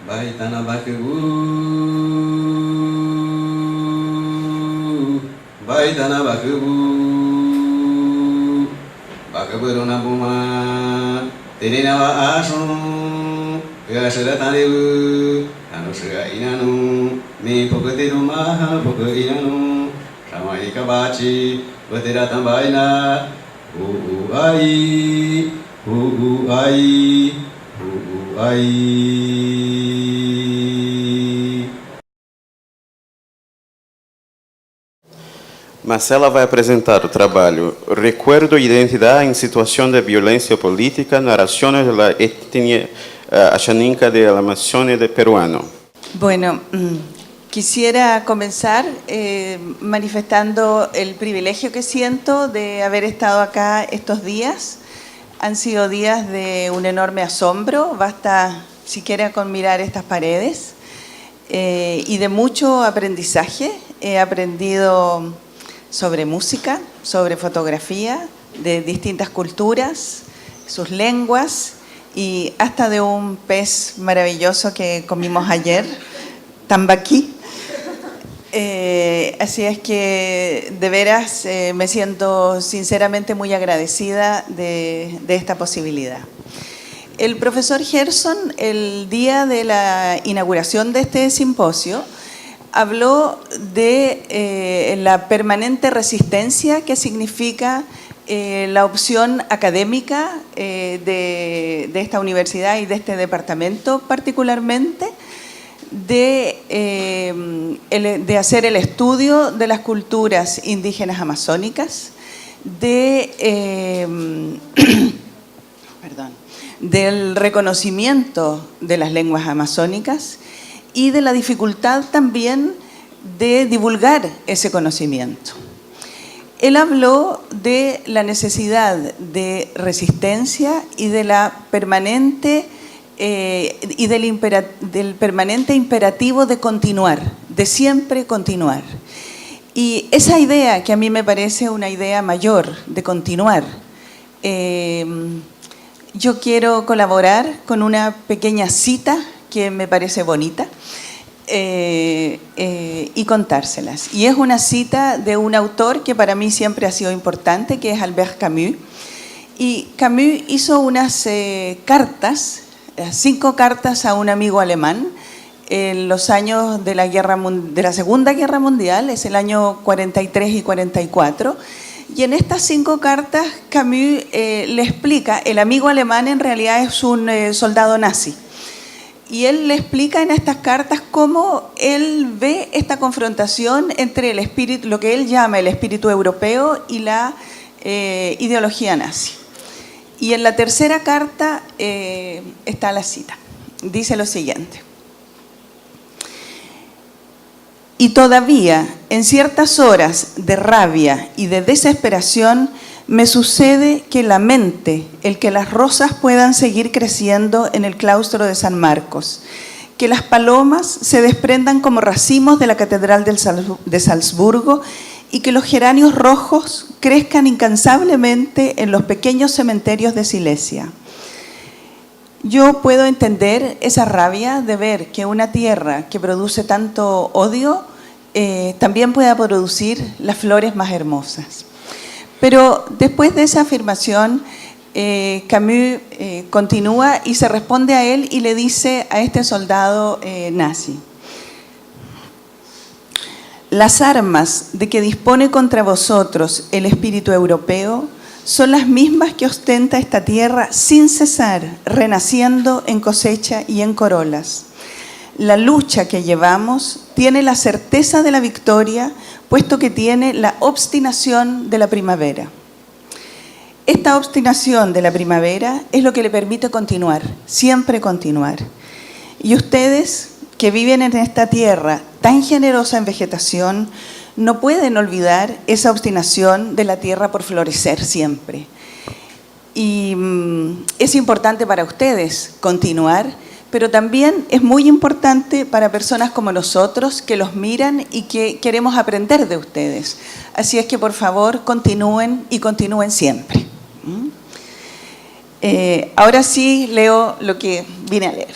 Baitana Bakebu, Baitana Bakebu, Bakaburuna Buma, Teninawa Ashun, Yasharatanibu, Anusha Inanu, Mi Pokatidu Maha Poka Inanu, Shamaika Bachi, Batiratambaina, Ai, Ai, Ai. Marcela vai apresentar o trabalho Recuerdo e Identidade em Situação de Violência Política, Narraciones de la Etnia Ashaninka de la Amazônia de Peruano. Bueno, quisiera comenzar manifestando el privilegio que siento de haber estado acá estos días. Han sido días de un enorme asombro, basta siquiera con mirar estas paredes, y de mucho aprendizaje. He aprendido sobre música, sobre fotografía, de distintas culturas, sus lenguas y hasta de un pez maravilloso que comimos ayer, tambaqui. Así es que de veras me siento sinceramente muy agradecida de esta posibilidad. El profesor Gerson, el día de la inauguración de este simposio, habló de la permanente resistencia que significa la opción académica de esta universidad y de este departamento particularmente, de hacer el estudio de las culturas indígenas amazónicas, del reconocimiento de las lenguas amazónicas y de la dificultad también de divulgar ese conocimiento. Él habló de la necesidad de resistencia y de la permanente del permanente imperativo de continuar, de siempre continuar. Y esa idea, que a mí me parece una idea mayor de continuar, yo quiero colaborar con una pequeña cita que me parece bonita y contárselas. Y es una cita de un autor que para mí siempre ha sido importante, que es Albert Camus. Y Camus hizo unas cartas, 5 cartas a un amigo alemán en los años de la Segunda Guerra Mundial, es el año 43 y 44. Y en estas 5 cartas Camus le explica, el amigo alemán en realidad es un soldado nazi, y él le explica en estas cartas cómo él ve esta confrontación entre el espíritu, lo que él llama el espíritu europeo y la ideología nazi. Y en la tercera carta está la cita. Dice lo siguiente: y todavía, en ciertas horas de rabia y de desesperación, me sucede que lamente el que las rosas puedan seguir creciendo en el claustro de San Marcos, que las palomas se desprendan como racimos de la Catedral de Salzburgo y que los geranios rojos crezcan incansablemente en los pequeños cementerios de Silesia. Yo puedo entender esa rabia de ver que una tierra que produce tanto odio también pueda producir las flores más hermosas. Pero después de esa afirmación, Camus continúa y se responde a él y le dice a este soldado nazi: las armas de que dispone contra vosotros el espíritu europeo son las mismas que ostenta esta tierra sin cesar, renaciendo en cosecha y en corolas. La lucha que llevamos tiene la certeza de la victoria, puesto que tiene la obstinación de la primavera. Esta obstinación de la primavera es lo que le permite continuar, siempre continuar. Y ustedes, que viven en esta tierra tan generosa en vegetación, no pueden olvidar esa obstinación de la tierra por florecer siempre. Y es importante para ustedes continuar, pero también es muy importante para personas como nosotros que los miran y que queremos aprender de ustedes. Así es que, por favor, continúen y continúen siempre. Ahora sí leo lo que vine a leer.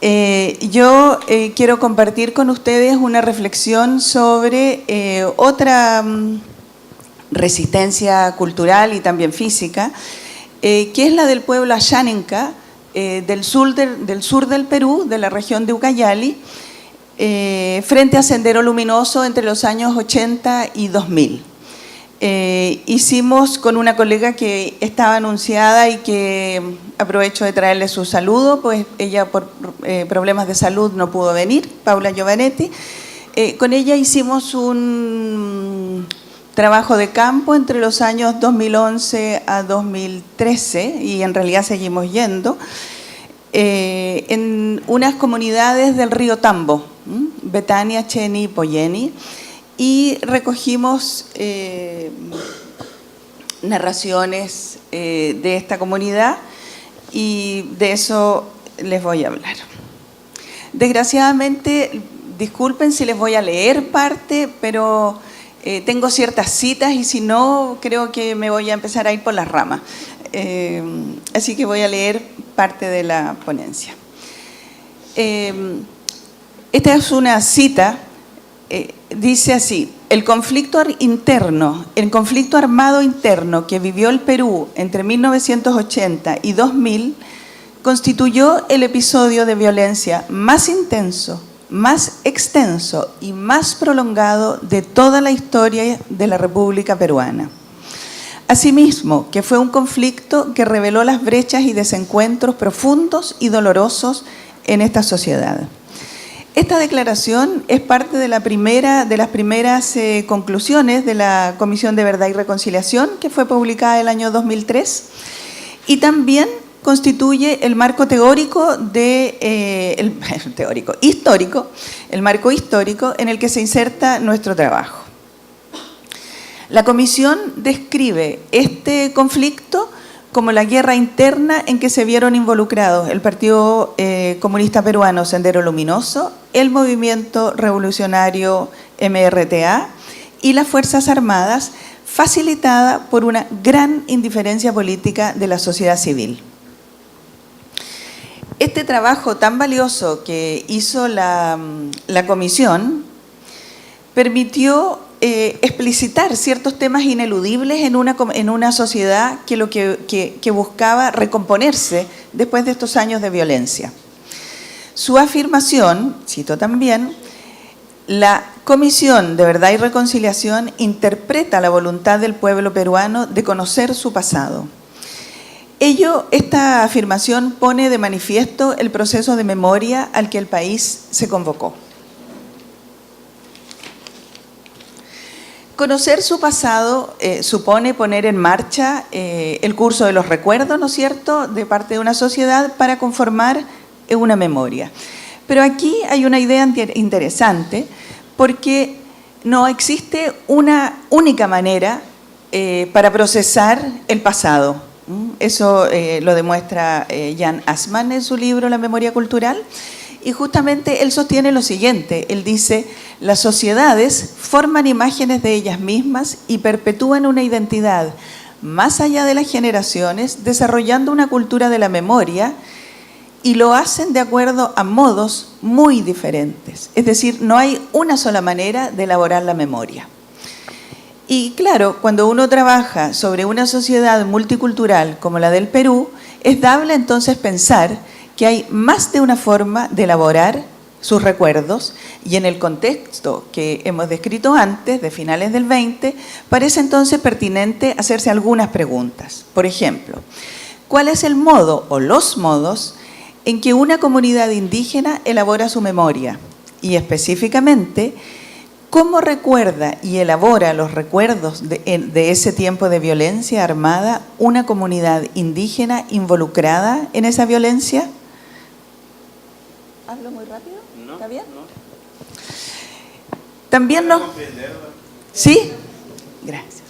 Yo quiero compartir con ustedes una reflexión sobre otra resistencia cultural y también física, que es la del pueblo Ashaninka, del sur del Perú, de la región de Ucayali, frente a Sendero Luminoso entre los años 80 y 2000. Hicimos con una colega que estaba anunciada y que aprovecho de traerle su saludo, pues ella por problemas de salud no pudo venir, Paula Giovanetti. Con ella hicimos un trabajo de campo entre los años 2011 a 2013 y en realidad seguimos yendo en unas comunidades del río Tambo, Betania, Cheni y Poyeni, y recogimos narraciones de esta comunidad y de eso les voy a hablar. Desgraciadamente, disculpen si les voy a leer parte, pero tengo ciertas citas y si no, creo que me voy a empezar a ir por las ramas. Así que voy a leer parte de la ponencia. Esta es una cita. Dice así: el conflicto armado interno que vivió el Perú entre 1980 y 2000 constituyó el episodio de violencia más intenso, más extenso y más prolongado de toda la historia de la República Peruana. Asimismo, que fue un conflicto que reveló las brechas y desencuentros profundos y dolorosos en esta sociedad. Esta declaración es parte de las primeras conclusiones de la Comisión de Verdad y Reconciliación, que fue publicada el año 2003, y también constituye el marco teórico el marco histórico en el que se inserta nuestro trabajo. La Comisión describe este conflicto como la guerra interna en que se vieron involucrados el Partido Comunista Peruano Sendero Luminoso, el Movimiento Revolucionario MRTA y las Fuerzas Armadas, facilitada por una gran indiferencia política de la sociedad civil. Este trabajo tan valioso que hizo la Comisión permitió explicitar ciertos temas ineludibles en una sociedad que buscaba recomponerse después de estos años de violencia. Su afirmación, cito también, la Comisión de Verdad y Reconciliación interpreta la voluntad del pueblo peruano de conocer su pasado. Esta afirmación pone de manifiesto el proceso de memoria al que el país se convocó. Conocer su pasado supone poner en marcha el curso de los recuerdos, ¿no es cierto?, de parte de una sociedad para conformar una memoria. Pero aquí hay una idea interesante, porque no existe una única manera para procesar el pasado. Eso lo demuestra Jan Assmann en su libro La memoria cultural. Y justamente él sostiene lo siguiente, él dice: las sociedades forman imágenes de ellas mismas y perpetúan una identidad más allá de las generaciones, desarrollando una cultura de la memoria, y lo hacen de acuerdo a modos muy diferentes. Es decir, no hay una sola manera de elaborar la memoria. Y claro, cuando uno trabaja sobre una sociedad multicultural como la del Perú, es dable entonces pensar que hay más de una forma de elaborar sus recuerdos, y en el contexto que hemos descrito antes, de finales del 20, parece entonces pertinente hacerse algunas preguntas. Por ejemplo, ¿cuál es el modo o los modos en que una comunidad indígena elabora su memoria? Y específicamente, ¿cómo recuerda y elabora los recuerdos de ese tiempo de violencia armada una comunidad indígena involucrada en esa violencia? ¿Hablo muy rápido? No, ¿Está bien? no. También ¿Sí? Gracias.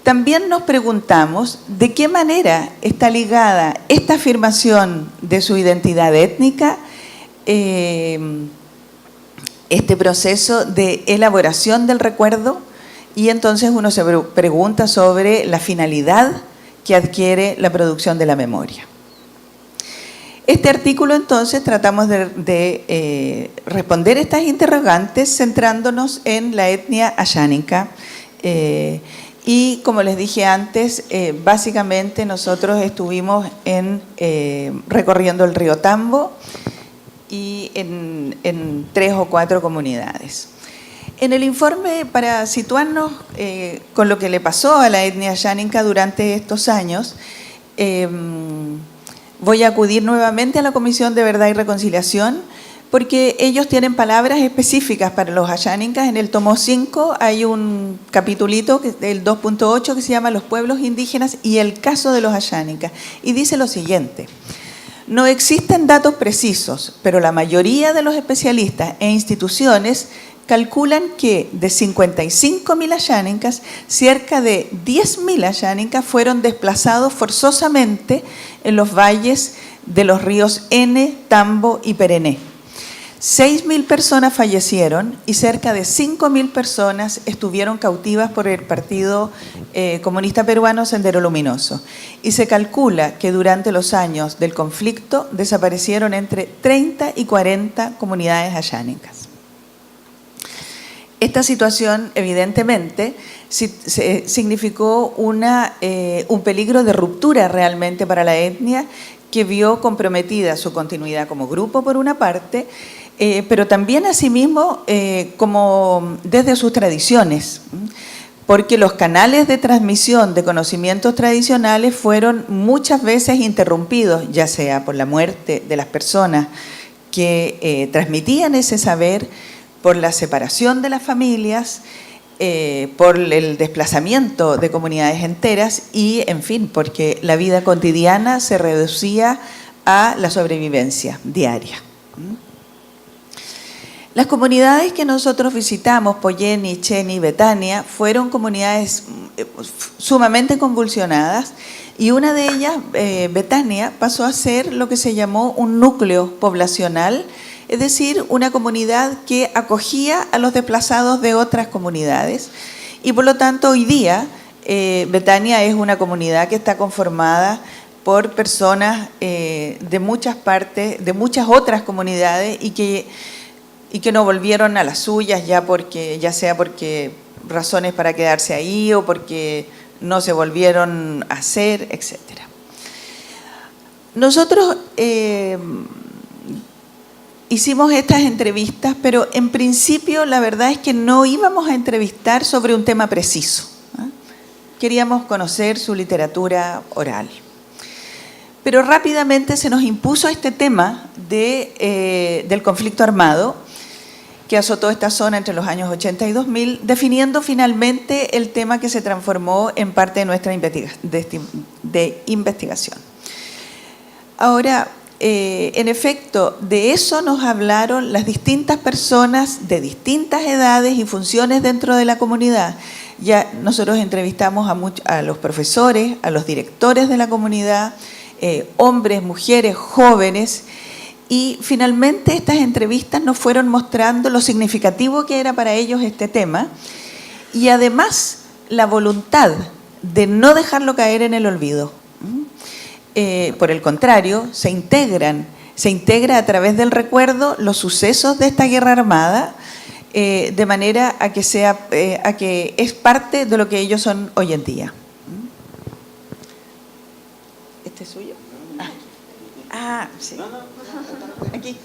También nos preguntamos de qué manera está ligada esta afirmación de su identidad étnica, este proceso de elaboración del recuerdo, y entonces uno se pregunta sobre la finalidad que adquiere la producción de la memoria. Este artículo, entonces, tratamos de responder estas interrogantes centrándonos en la etnia ayánica. Y como les dije antes, básicamente nosotros estuvimos recorriendo el río Tambo y en 3 o 4 comunidades. En el informe, para situarnos con lo que le pasó a la etnia ayánica durante estos años, voy a acudir nuevamente a la Comisión de Verdad y Reconciliación, porque ellos tienen palabras específicas para los ayánicas. En el tomo 5 hay un capitulito, el 2.8, que se llama Los pueblos indígenas y el caso de los ayánicas. Y dice lo siguiente: no existen datos precisos, pero la mayoría de los especialistas e instituciones calculan que de 55.000 ayánicas, cerca de 10.000 ayánicas fueron desplazados forzosamente en los valles de los ríos Ene, Tambo y Perené. 6.000 personas fallecieron y cerca de 5.000 personas estuvieron cautivas por el Partido Comunista Peruano Sendero Luminoso. Y se calcula que durante los años del conflicto desaparecieron entre 30 y 40 comunidades ayánicas. Esta situación, evidentemente, significó un peligro de ruptura realmente para la etnia, que vio comprometida su continuidad como grupo, por una parte, pero también asimismo como desde sus tradiciones, porque los canales de transmisión de conocimientos tradicionales fueron muchas veces interrumpidos, ya sea por la muerte de las personas que transmitían ese saber, por la separación de las familias, por el desplazamiento de comunidades enteras y, en fin, porque la vida cotidiana se reducía a la sobrevivencia diaria. Las comunidades que nosotros visitamos, Poyeni, Cheni, Betania, fueron comunidades sumamente convulsionadas, y una de ellas, Betania, pasó a ser lo que se llamó un núcleo poblacional, es decir, una comunidad que acogía a los desplazados de otras comunidades, y por lo tanto hoy día Betania es una comunidad que está conformada por personas de muchas partes, de muchas otras comunidades, y que no volvieron a las suyas ya sea porque razones para quedarse ahí o porque no se volvieron a hacer, etc. Nosotros hicimos estas entrevistas, pero en principio la verdad es que no íbamos a entrevistar sobre un tema preciso. Queríamos conocer su literatura oral. Pero rápidamente se nos impuso este tema del conflicto armado que azotó esta zona entre los años 80 y 2000, definiendo finalmente el tema que se transformó en parte de nuestra investigación. Ahora, en efecto, de eso nos hablaron las distintas personas de distintas edades y funciones dentro de la comunidad. Ya nosotros entrevistamos a los profesores, a los directores de la comunidad, hombres, mujeres, jóvenes, y finalmente estas entrevistas nos fueron mostrando lo significativo que era para ellos este tema, y además la voluntad de no dejarlo caer en el olvido. Por el contrario, se integra a través del recuerdo los sucesos de esta guerra armada, de manera a que es parte de lo que ellos son hoy en día. ¿Este es suyo? Sí. Aquí.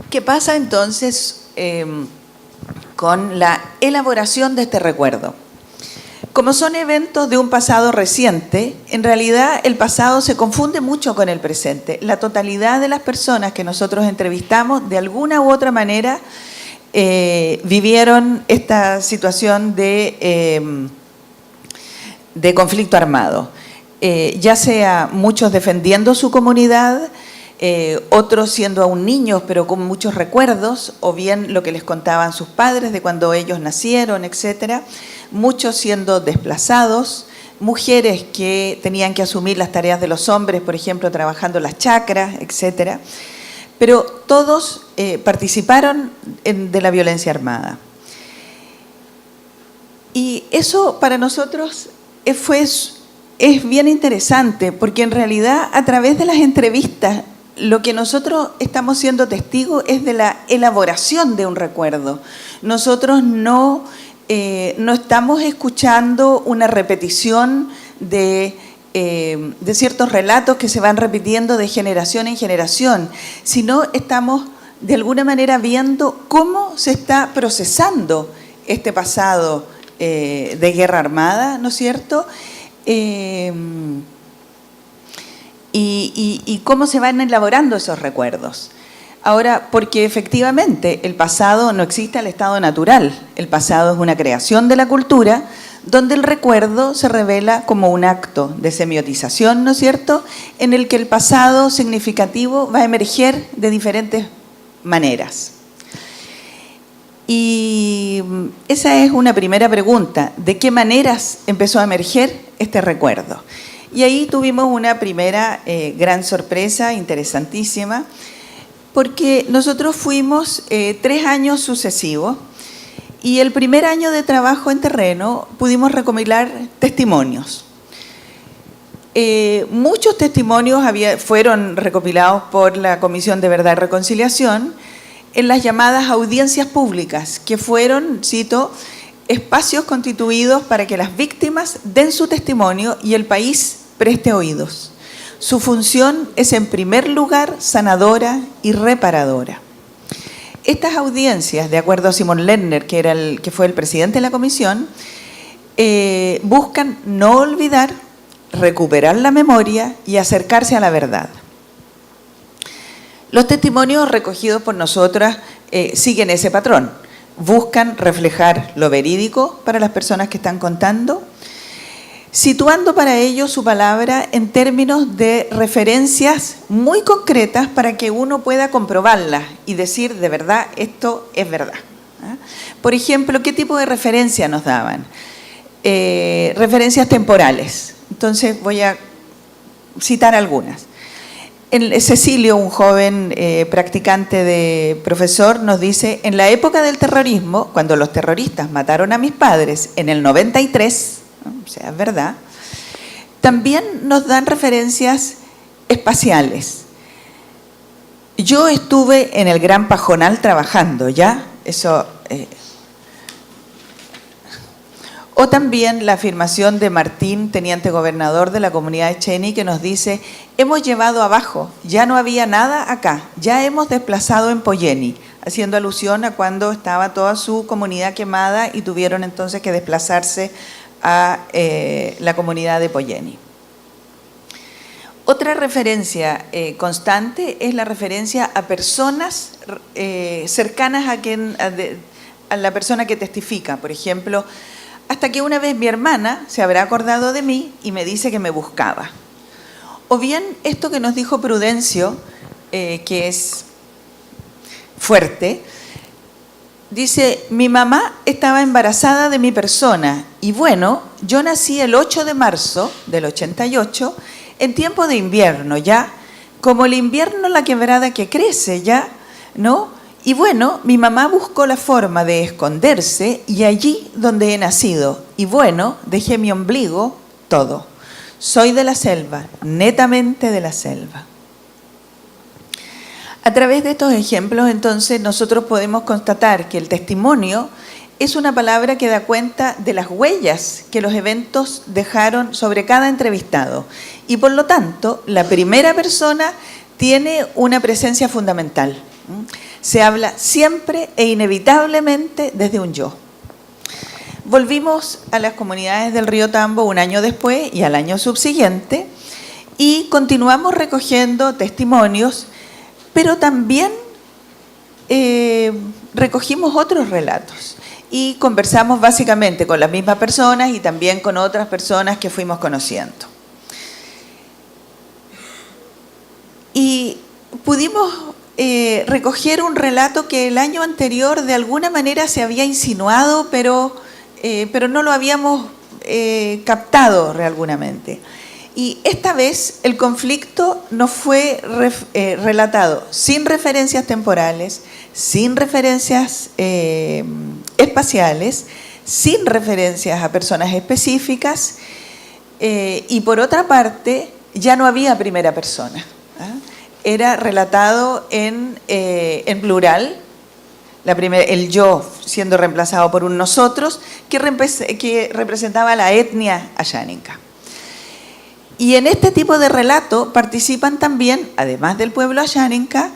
¿Qué pasa entonces con la elaboración de este recuerdo? Como son eventos de un pasado reciente, en realidad el pasado se confunde mucho con el presente. La totalidad de las personas que nosotros entrevistamos, de alguna u otra manera, vivieron esta situación de conflicto armado, ya sea muchos defendiendo su comunidad, otros siendo aún niños pero con muchos recuerdos, o bien lo que les contaban sus padres de cuando ellos nacieron, etcétera. Muchos siendo desplazados, mujeres que tenían que asumir las tareas de los hombres, por ejemplo, trabajando las chacras, etcétera. Pero todos participaron de la violencia armada. Y eso para nosotros es bien interesante, porque en realidad a través de las entrevistas lo que nosotros estamos siendo testigos es de la elaboración de un recuerdo. Nosotros no estamos escuchando una repetición de ciertos relatos que se van repitiendo de generación en generación, sino estamos de alguna manera viendo cómo se está procesando este pasado de guerra armada, ¿no es cierto? Y cómo se van elaborando esos recuerdos. Ahora, porque efectivamente el pasado no existe al estado natural, el pasado es una creación de la cultura, donde el recuerdo se revela como un acto de semiotización, ¿no es cierto?, en el que el pasado significativo va a emerger de diferentes maneras. Y esa es una primera pregunta, ¿de qué maneras empezó a emerger este recuerdo? Y ahí tuvimos una primera gran sorpresa, interesantísima, porque nosotros fuimos 3 años sucesivos y el primer año de trabajo en terreno pudimos recopilar testimonios. Muchos testimonios fueron recopilados por la Comisión de Verdad y Reconciliación en las llamadas audiencias públicas, que fueron, cito, espacios constituidos para que las víctimas den su testimonio y el país preste oídos. Su función es, en primer lugar, sanadora y reparadora. Estas audiencias, de acuerdo a Simon Lerner, que fue el presidente de la comisión, buscan no olvidar, recuperar la memoria y acercarse a la verdad. Los testimonios recogidos por nosotras siguen ese patrón. Buscan reflejar lo verídico para las personas que están contando, situando para ello su palabra en términos de referencias muy concretas para que uno pueda comprobarlas y decir, de verdad, esto es verdad. Por ejemplo, ¿qué tipo de referencia nos daban? Referencias temporales. Entonces voy a citar algunas. Cecilio, un joven practicante de profesor, nos dice, en la época del terrorismo, cuando los terroristas mataron a mis padres en el 93, o sea, es verdad, también nos dan referencias espaciales. Yo estuve en el Gran Pajonal trabajando, ¿ya? Eso. O también la afirmación de Martín, teniente gobernador de la comunidad de Cheni, que nos dice, hemos llevado abajo, ya no había nada acá, ya hemos desplazado en Poyeni, haciendo alusión a cuando estaba toda su comunidad quemada y tuvieron entonces que desplazarse a la comunidad de Poyeni. Otra referencia constante es la referencia a personas cercanas a la persona que testifica. Por ejemplo, hasta que una vez mi hermana se habrá acordado de mí y me dice que me buscaba. O bien esto que nos dijo Prudencio, que es fuerte, dice, mi mamá estaba embarazada de mi persona y bueno, yo nací el 8 de marzo del 88 en tiempo de invierno, ¿ya? Como el invierno la quebrada que crece, ¿ya? ¿No? Y bueno, mi mamá buscó la forma de esconderse y allí donde he nacido. Y bueno, dejé mi ombligo todo. Soy de la selva, netamente de la selva. A través de estos ejemplos, entonces, nosotros podemos constatar que el testimonio es una palabra que da cuenta de las huellas que los eventos dejaron sobre cada entrevistado. Y por lo tanto, la primera persona tiene una presencia fundamental. Se habla siempre e inevitablemente desde un yo. Volvimos a las comunidades del río Tambo un año después y al año subsiguiente y continuamos recogiendo testimonios, pero también recogimos otros relatos y conversamos básicamente con las mismas personas y también con otras personas que fuimos conociendo. Y pudimos recoger un relato que el año anterior de alguna manera se había insinuado, pero no lo habíamos captado realmente. Y esta vez el conflicto nos fue relatado sin referencias temporales, sin referencias espaciales, sin referencias a personas específicas, y por otra parte, ya no había primera persona. Era relatado en plural, el yo siendo reemplazado por un nosotros, que representaba la etnia ayáninca. Y en este tipo de relato participan también, además del pueblo ayáninca,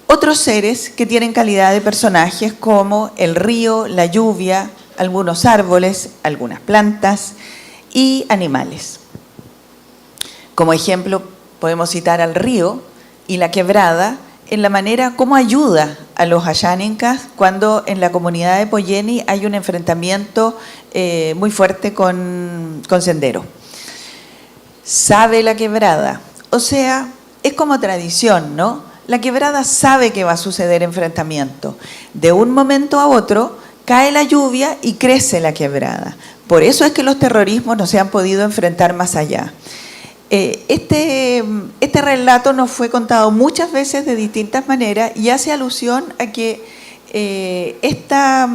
otros seres que tienen calidad de personajes como el río, la lluvia, algunos árboles, algunas plantas y animales. Como ejemplo, podemos citar al río y la quebrada en la manera como ayuda a los ayánincas cuando en la comunidad de Poyeni hay un enfrentamiento muy fuerte con Sendero. Sabe la quebrada, o sea, es como tradición, ¿no? La quebrada sabe que va a suceder enfrentamiento. De un momento a otro cae la lluvia y crece la quebrada. Por eso es que los terrorismos no se han podido enfrentar más allá. Este relato nos fue contado muchas veces de distintas maneras y hace alusión a que esta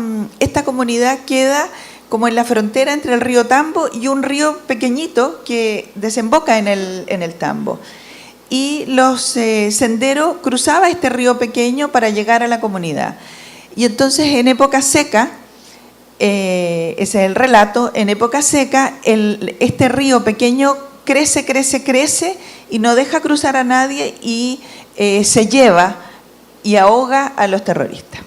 comunidad queda como en la frontera entre el río Tambo y un río pequeñito que desemboca en el Tambo. Y los senderos cruzaba este río pequeño para llegar a la comunidad. Y entonces en época seca, ese es el relato, en época seca este río pequeño crece y no deja cruzar a nadie y se lleva y ahoga a los terroristas.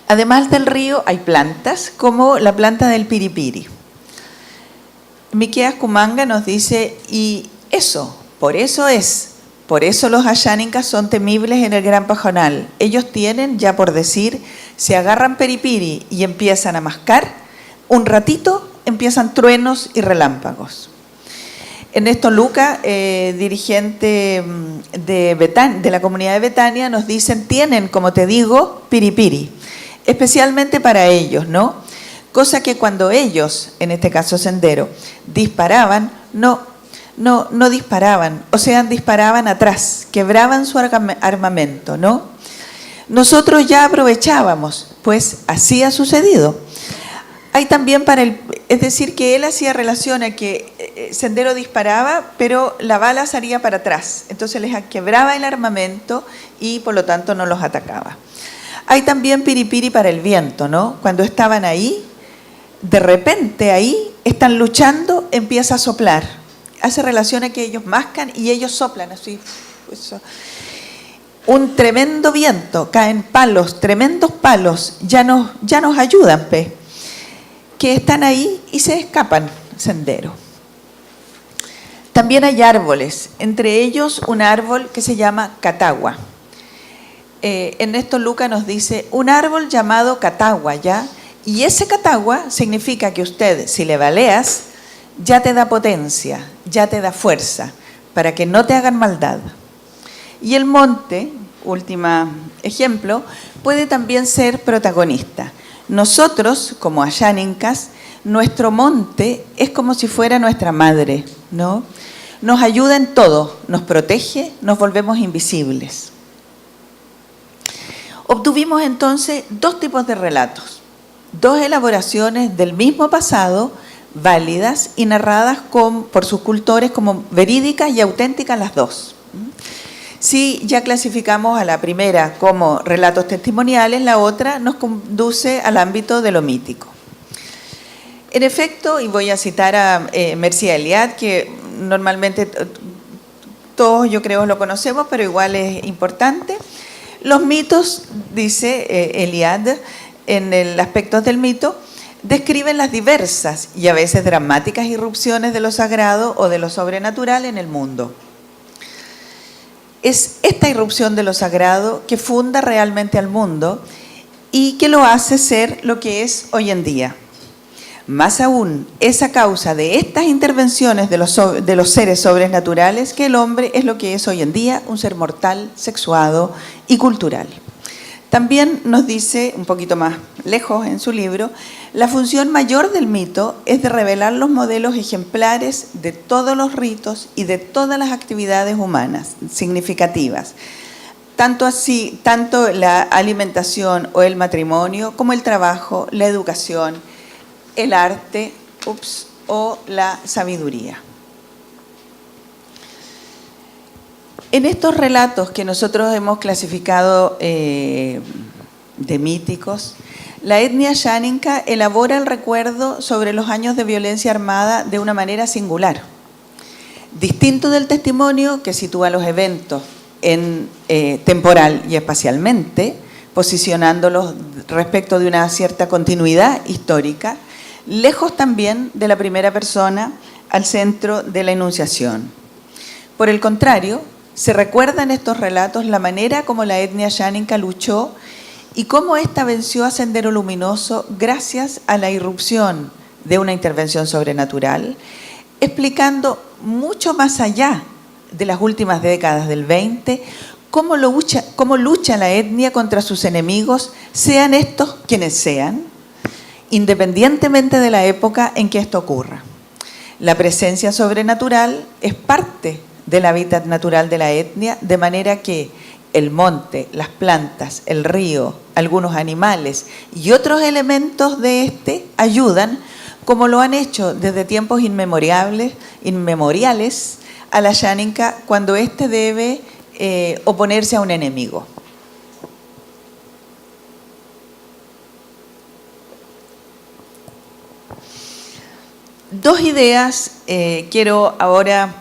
Además del río hay plantas como la planta del piripiri. Miqueas Kumanga nos dice, y eso, por eso los ayánicas son temibles en el Gran Pajonal. Ellos tienen, ya por decir, se agarran piripiri y empiezan a mascar, un ratito empiezan truenos y relámpagos. Ernesto Luca, dirigente de la comunidad de Betania, nos dicen, tienen, como te digo, piripiri, especialmente para ellos, ¿no? Cosa que cuando ellos, en este caso Sendero, disparaban, no disparaban, o sea, disparaban atrás, quebraban su armamento, ¿no? Nosotros ya aprovechábamos, pues así ha sucedido. Hay también es decir, que él hacía relación a que Sendero disparaba, pero la bala salía para atrás. Entonces les quebraba el armamento y por lo tanto no los atacaba. Hay también piripiri para el viento, ¿no? Cuando estaban ahí, de repente ahí están luchando, empieza a soplar. Hace relación a que ellos mascan y ellos soplan así. Eso. Un tremendo viento, caen palos, tremendos palos, ya nos ayudan, que están ahí y se escapan, Sendero. También hay árboles, entre ellos un árbol que se llama catagua. Ernesto Luca nos dice, un árbol llamado catagua, ¿ya? Y ese catagua significa que usted, si le baleas, ya te da potencia, ya te da fuerza, para que no te hagan maldad. Y el monte, último ejemplo, puede también ser protagonista. Nosotros, como ayánincas, nuestro monte es como si fuera nuestra madre, ¿no? Nos ayuda en todo, nos protege, nos volvemos invisibles. Obtuvimos entonces dos tipos de relatos, dos elaboraciones del mismo pasado, válidas y narradas por sus cultores como verídicas y auténticas las dos. Si ya clasificamos a la primera como relatos testimoniales, la otra nos conduce al ámbito de lo mítico. En efecto, y voy a citar a Mircea Eliade, que normalmente todos yo creo lo conocemos, pero igual es importante. Los mitos, dice Eliade, en el aspecto del mito, describen las diversas y a veces dramáticas irrupciones de lo sagrado o de lo sobrenatural en el mundo. Es esta irrupción de lo sagrado que funda realmente al mundo y que lo hace ser lo que es hoy en día. Más aún, es a causa de estas intervenciones de los seres sobrenaturales que el hombre es lo que es hoy en día, un ser mortal, sexuado y cultural. También nos dice, un poquito más lejos en su libro, la función mayor del mito es de revelar los modelos ejemplares de todos los ritos y de todas las actividades humanas significativas, tanto la alimentación o el matrimonio, como el trabajo, la educación, el arte, o la sabiduría. En estos relatos que nosotros hemos clasificado de míticos, la etnia Xaninka elabora el recuerdo sobre los años de violencia armada de una manera singular. Distinto del testimonio que sitúa los eventos temporal y espacialmente, posicionándolos respecto de una cierta continuidad histórica, lejos también de la primera persona al centro de la enunciación. Por el contrario, se recuerda en estos relatos la manera como la etnia Xaninka luchó y cómo ésta venció a Sendero Luminoso gracias a la irrupción de una intervención sobrenatural, explicando mucho más allá de las últimas décadas del 20, cómo lucha la etnia contra sus enemigos, sean estos quienes sean, independientemente de la época en que esto ocurra. La presencia sobrenatural es parte del hábitat natural de la etnia, de manera que el monte, las plantas, el río, algunos animales y otros elementos de este ayudan, como lo han hecho desde tiempos inmemoriales a la Xaninka cuando éste debe oponerse a un enemigo. Dos ideas quiero ahora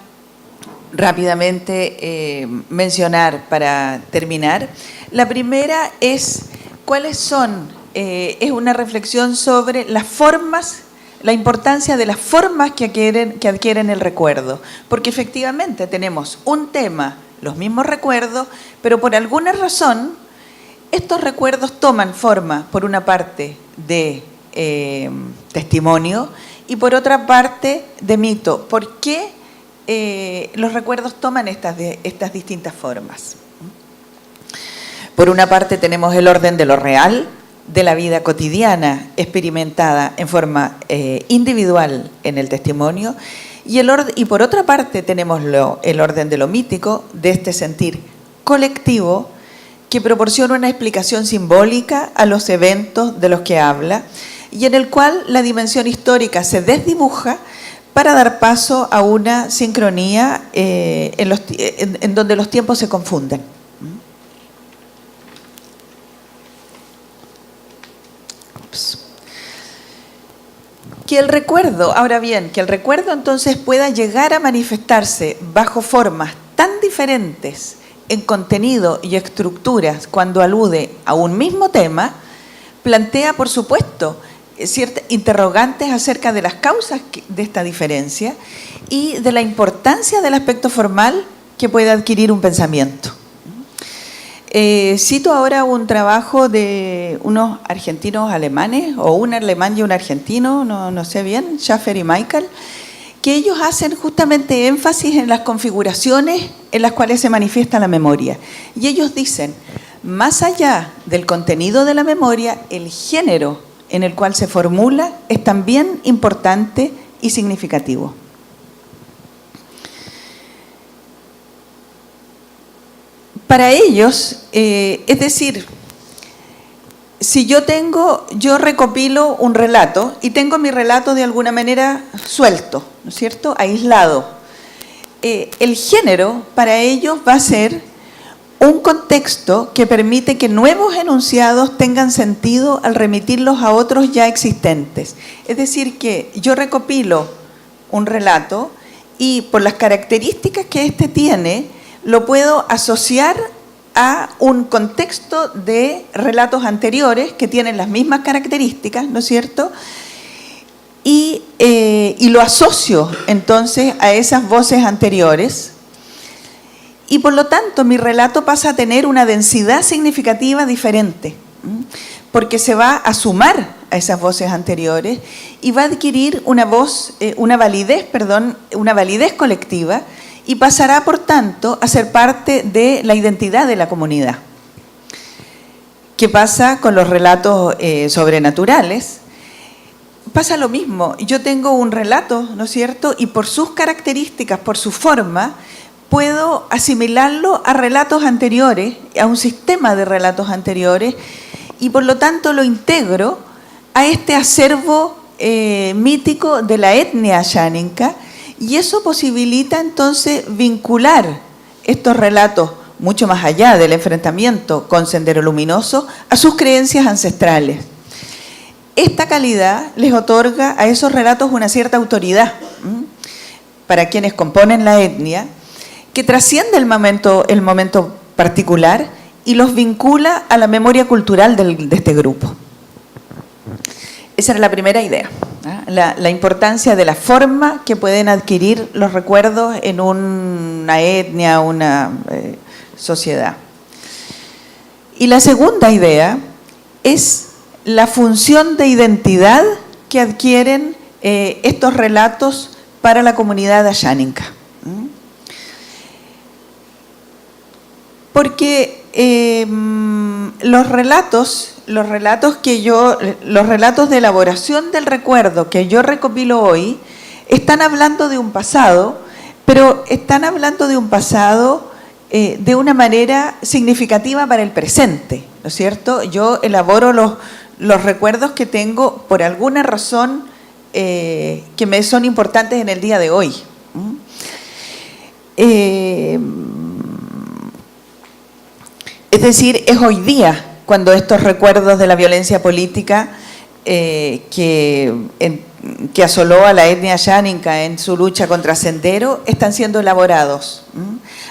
rápidamente mencionar para terminar. La primera es cuáles son, es una reflexión sobre las formas, la importancia de las formas que adquieren el recuerdo, porque efectivamente tenemos un tema, los mismos recuerdos, pero por alguna razón estos recuerdos toman forma, por una parte, de testimonio y por otra parte de mito. ¿Por qué los recuerdos toman estas distintas formas? Por una parte tenemos el orden de lo real, de la vida cotidiana experimentada en forma individual en el testimonio, y por otra parte tenemos el orden de lo mítico, de este sentir colectivo que proporciona una explicación simbólica a los eventos de los que habla y en el cual la dimensión histórica se desdibuja para dar paso a una sincronía en donde los tiempos se confunden. Que el recuerdo entonces pueda llegar a manifestarse bajo formas tan diferentes en contenido y estructuras cuando alude a un mismo tema, plantea, por supuesto, ciertas interrogantes acerca de las causas de esta diferencia y de la importancia del aspecto formal que puede adquirir un pensamiento. Cito ahora un trabajo de unos argentinos alemanes, o un alemán y un argentino, no sé bien, Schaffer y Michael, que ellos hacen justamente énfasis en las configuraciones en las cuales se manifiesta la memoria. Y ellos dicen, más allá del contenido de la memoria, el género en el cual se formula es también importante y significativo. Para ellos, es decir, si yo recopilo un relato y tengo mi relato de alguna manera suelto, ¿no es cierto?, aislado, el género para ellos va a ser un contexto que permite que nuevos enunciados tengan sentido al remitirlos a otros ya existentes. Es decir, que yo recopilo un relato y por las características que éste tiene, lo puedo asociar a un contexto de relatos anteriores que tienen las mismas características, ¿no es cierto?, y lo asocio entonces a esas voces anteriores y por lo tanto mi relato pasa a tener una densidad significativa diferente, porque se va a sumar a esas voces anteriores y va a adquirir una validez colectiva y pasará, por tanto, a ser parte de la identidad de la comunidad. ¿Qué pasa con los relatos sobrenaturales? Pasa lo mismo. Yo tengo un relato, ¿no es cierto? Y por sus características, por su forma, puedo asimilarlo a relatos anteriores, a un sistema de relatos anteriores, y por lo tanto lo integro a este acervo mítico de la etnia asháninka, y eso posibilita entonces vincular estos relatos mucho más allá del enfrentamiento con Sendero Luminoso a sus creencias ancestrales. Esta calidad les otorga a esos relatos una cierta autoridad para quienes componen la etnia, que trasciende el momento particular y los vincula a la memoria cultural de este grupo. Esa era la primera idea, la importancia de la forma que pueden adquirir los recuerdos en una etnia, una sociedad. Y la segunda idea es la función de identidad que adquieren estos relatos para la comunidad asháninka. Porque los relatos de elaboración del recuerdo que yo recopilo hoy están hablando de un pasado, pero están hablando de un pasado de una manera significativa para el presente, ¿no es cierto? Yo elaboro los recuerdos que tengo por alguna razón que me son importantes en el día de hoy. Es decir, es hoy día cuando estos recuerdos de la violencia política que asoló a la etnia asháninka en su lucha contra Sendero están siendo elaborados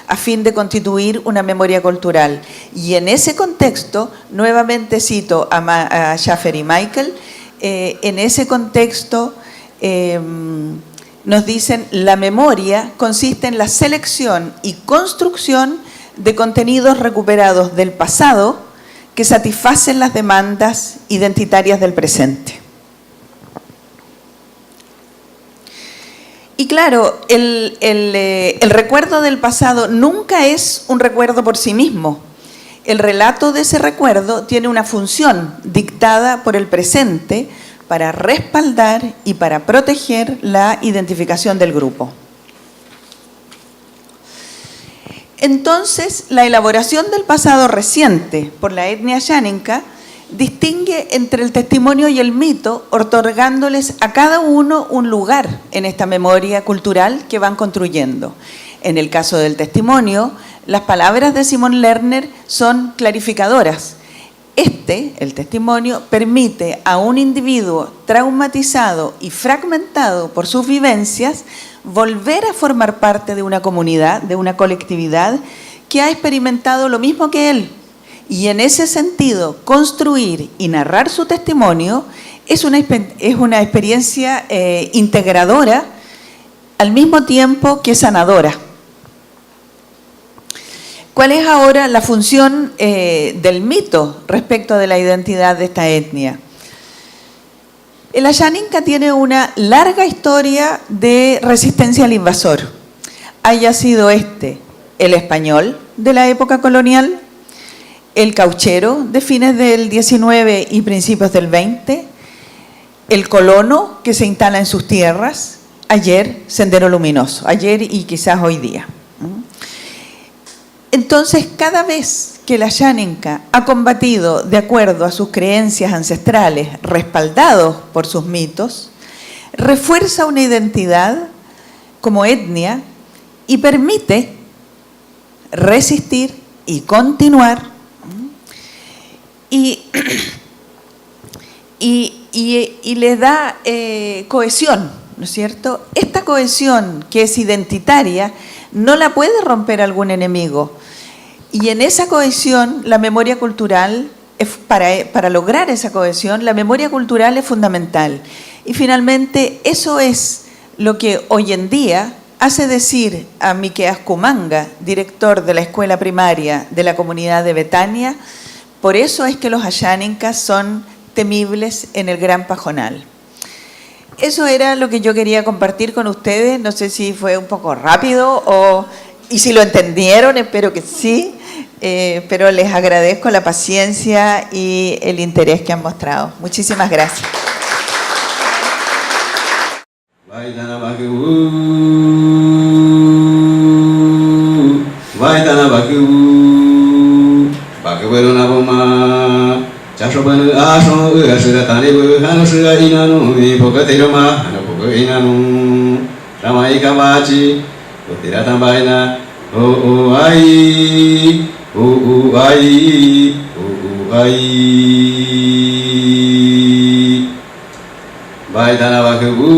a fin de constituir una memoria cultural. Y en ese contexto, nuevamente cito a Schaffer y Michael, en ese contexto nos dicen: la memoria consiste en la selección y construcción de contenidos recuperados del pasado que satisfacen las demandas identitarias del presente. Y claro, el recuerdo del pasado nunca es un recuerdo por sí mismo. El relato de ese recuerdo tiene una función dictada por el presente para respaldar y para proteger la identificación del grupo. Entonces, la elaboración del pasado reciente por la etnia asháninka distingue entre el testimonio y el mito, otorgándoles a cada uno un lugar en esta memoria cultural que van construyendo. En el caso del testimonio, las palabras de Simon Lerner son clarificadoras. El testimonio, permite a un individuo traumatizado y fragmentado por sus vivencias volver a formar parte de una comunidad, de una colectividad que ha experimentado lo mismo que él. Y en ese sentido, construir y narrar su testimonio es una experiencia integradora al mismo tiempo que sanadora. ¿Cuál es ahora la función del mito respecto de la identidad de esta etnia? El asháninka tiene una larga historia de resistencia al invasor. Haya sido el español de la época colonial, el cauchero de fines del 19 y principios del 20, el colono que se instala en sus tierras, ayer Sendero Luminoso, ayer y quizás hoy día. Entonces, cada vez que el asháninka ha combatido de acuerdo a sus creencias ancestrales, respaldados por sus mitos, refuerza una identidad como etnia y permite resistir y continuar y le da cohesión, ¿no es cierto? Esta cohesión que es identitaria no la puede romper algún enemigo. Y en esa cohesión, la memoria cultural, para lograr esa cohesión, la memoria cultural es fundamental. Y finalmente, eso es lo que hoy en día hace decir a Miqueas Kumanga, director de la escuela primaria de la comunidad de Betania: por eso es que los asháninkas son temibles en el Gran Pajonal. Eso era lo que yo quería compartir con ustedes. No sé si fue un poco rápido y si lo entendieron, espero que sí, pero les agradezco la paciencia y el interés que han mostrado. Muchísimas gracias. Shabanu Asho, Shiratani, Hanusha Inanu, Pocatiroma, Hanapoka Inanu, Ramaika Bachi, Potiratambaina, O Ai, O Ai, O Ai. Baidana Bakabu,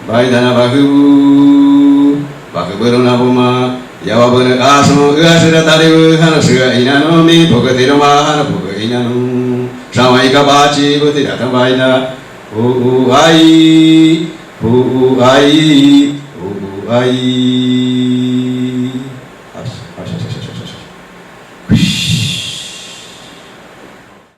Baidana Bakabu, Bakaburuna Buma, Yawabana Asho, Shiratani, Hanusha Inanu, Pocatiroma, Hanapoka Inanu, Ramaika Bachi, Potiratambaina, O Ai, O Ai, O Ai.